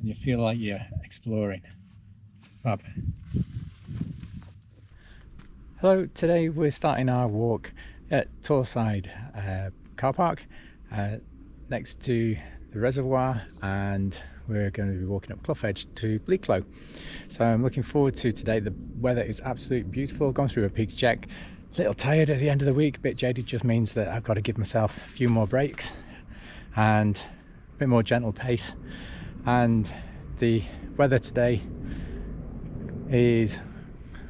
and you feel like you're exploring. It's fab. Hello, today we're starting our walk at Torside car park next to the reservoir, and we're going to be walking up Clough Edge to Bleaklow. So I'm looking forward to today. The weather is absolutely beautiful. Gone through a peak check. A little tired at the end of the week, a bit jaded, just means that I've got to give myself a few more breaks and a bit more gentle pace. And the weather today is,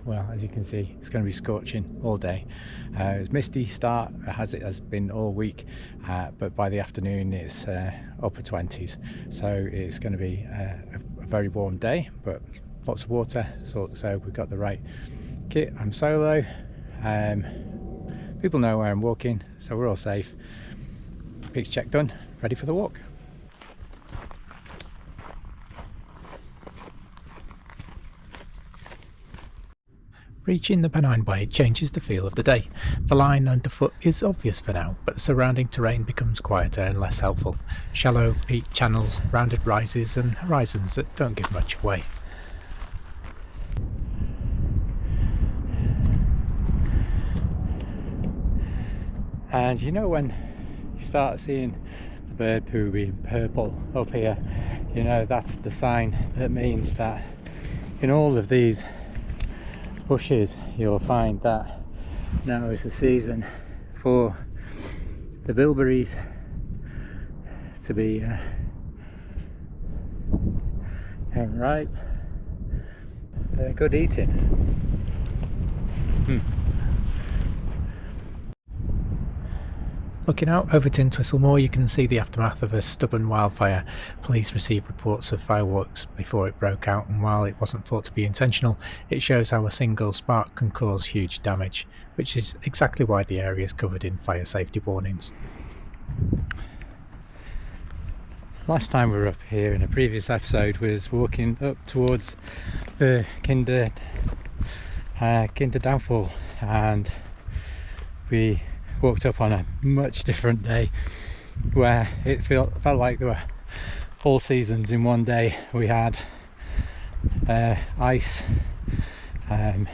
well, as you can see, it's going to be scorching all day. It was misty start, as it has been all week, but by the afternoon it's upper 20s, so it's going to be a very warm day, but lots of water, so we've got the right kit. I'm solo, people know where I'm walking, so we're all safe. Peaks check done, ready for the walk. Reaching the Pennine Way changes the feel of the day. The line underfoot is obvious for now, but the surrounding terrain becomes quieter and less helpful. Shallow, peat channels, rounded rises and horizons that don't give much away. And you know, when you start seeing the bird poo being purple up here, you know that's the sign that means that in all of these bushes you'll find that now is the season for the bilberries to be ripe. They're good eating. Looking out over Tintwistle Moor, you can see the aftermath of a stubborn wildfire. Police received reports of fireworks before it broke out, and while it wasn't thought to be intentional, it shows how a single spark can cause huge damage, which is exactly why the area is covered in fire safety warnings. Last time we were up here in a previous episode was walking up towards the Kinder downfall, and we walked up on a much different day where it felt like there were all seasons in one day. We had ice, the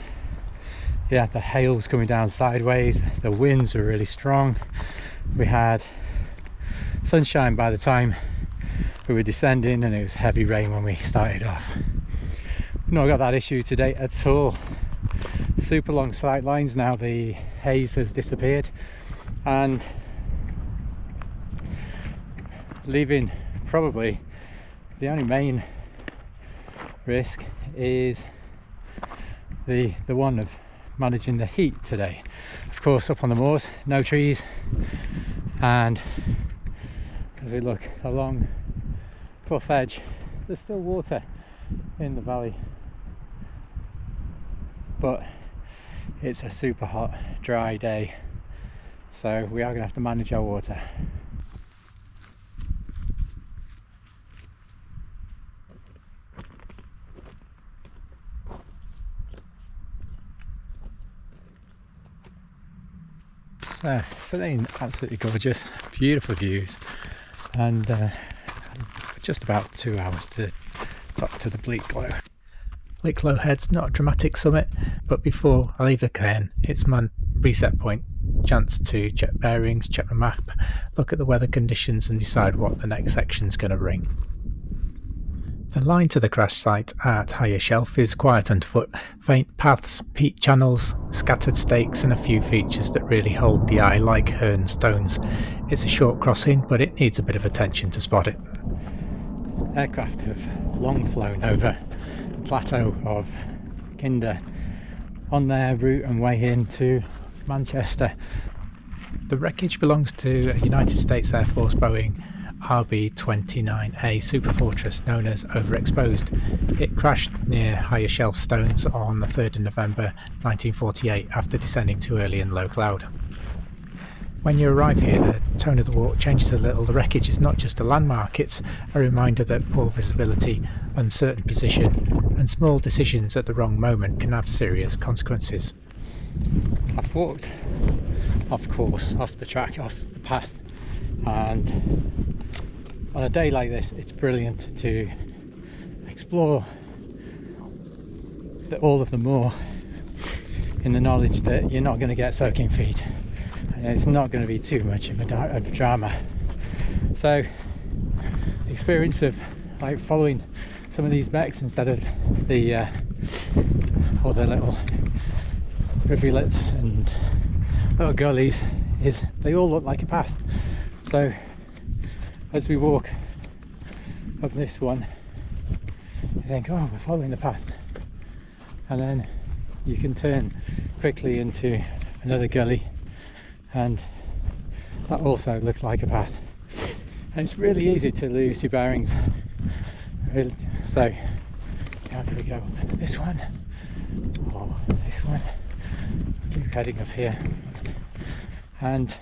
hail was coming down sideways, the winds were really strong, we had sunshine by the time we were descending, and it was heavy rain when we started off. We've not got that issue today at all. Super long sight lines now, the haze has disappeared, and leaving probably the only main risk is the one of managing the heat today. Of course, up on the moors, no trees, and as we look along Clough Edge, there's still water in the valley, but it's a super hot, dry day, so we are going to have to manage our water. So something absolutely gorgeous, beautiful views, and just about 2 hours to top to the Bleaklow. Bleaklow Head's not a dramatic summit, but before I leave the cairn, it's my reset point. Chance to check bearings, check the map, look at the weather conditions and decide what the next section's going to bring. The line to the crash site at Higher Shelf is quiet underfoot, faint paths, peat channels, scattered stakes and a few features that really hold the eye like hern stones. It's a short crossing, but it needs a bit of attention to spot it. Aircraft have long flown over the plateau of Kinder on their route and way into Manchester. The wreckage belongs to a United States Air Force Boeing B29 Superfortress, known as Overexposed. It crashed near Higher Shelf Stones on the 3rd of November 1948 after descending too early in low cloud. When you arrive here, the tone of the walk changes a little. The wreckage is not just a landmark, it's a reminder that poor visibility, uncertain position and small decisions at the wrong moment can have serious consequences. I've walked off course, off the track, off the path, and on a day like this it's brilliant to explore all of the moor in the knowledge that you're not going to get soaking feet and it's not going to be too much of a drama. So the experience of like following some of these becks instead of the all the little rivulets and little gullies is they all look like a path. So as we walk up this one, you think, oh, we're following the path, and then you can turn quickly into another gully and that also looks like a path, and it's really easy to lose your bearings. So how do we go? This one or this one? Keep heading up here, and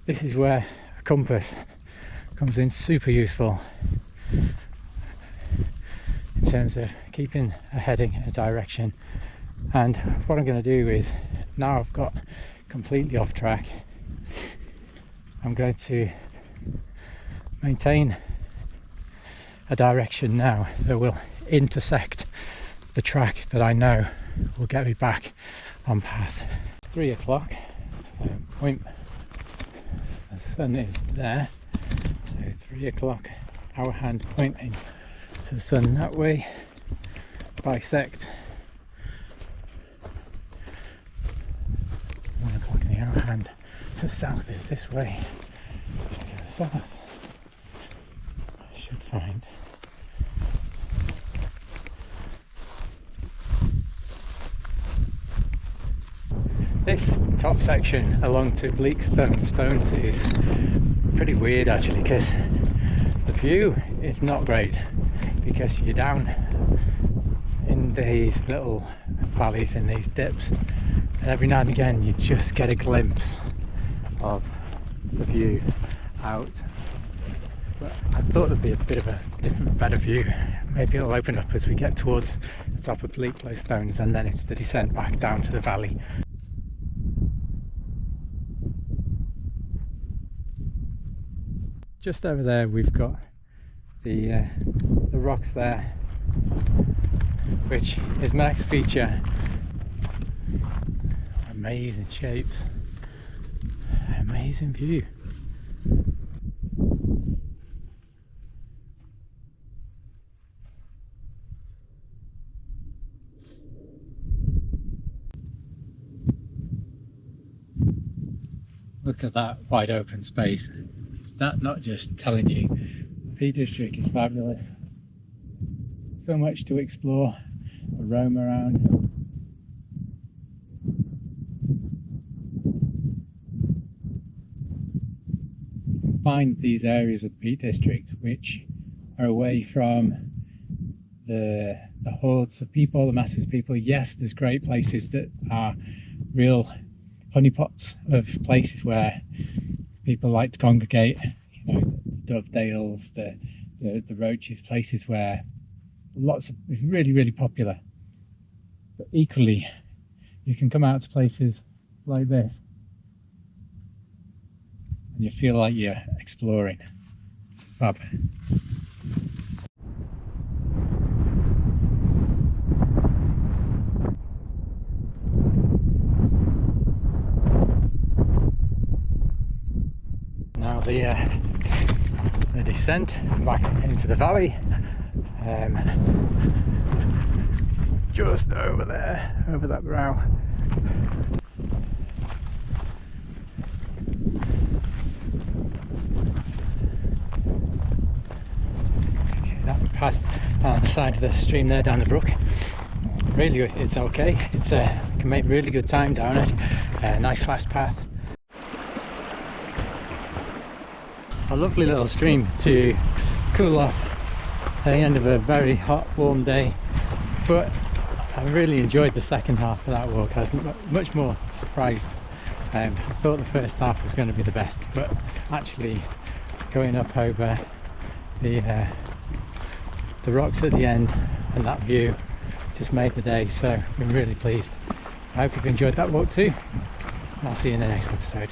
this is where a compass comes in super useful in terms of keeping a heading, a direction. And what I'm going to do is, now I've got completely off track, I'm going to maintain a direction now that will intersect the track that I know will get me back on path. It's 3 o'clock, so the sun is there, so 3 o'clock, our hand pointing to the sun that way, bisect 1 o'clock in the hour hand to south is this way. So if I go south, I should find this top section along to Bleaklow stones is pretty weird actually, because the view is not great because you're down in these little valleys, in these dips, and every now and again you just get a glimpse of the view out. But I thought there'd be a bit of a different, better view. Maybe it'll open up as we get towards the top of Bleaklow stones, and then it's the descent back down to the valley. Just over there we've got the rocks there, which is my next feature. Amazing shapes, amazing view. Look at that wide open space. Is that not just telling you the Peak District is fabulous? So much to explore, roam around. You can find these areas of the Peak District which are away from the hordes of people, the masses of people. Yes, there's great places that are real honeypots of places where people like to congregate, you know, the Dovedales, the Roaches, places where it's really popular. But equally, you can come out to places like this and you feel like you're exploring. It's fab. Now the descent back into the valley, just over there, over that brow. Okay, that path down the side of the stream there, down the brook, really good. It's okay. It's can make really good time down it. Nice fast path. A lovely little stream to cool off at the end of a very hot, warm day. But I really enjoyed the second half of that walk. I was much more surprised. I thought the first half was going to be the best, but actually going up over the rocks at the end and that view just made the day. So I'm really pleased. I hope you've enjoyed that walk too. I'll see you in the next episode.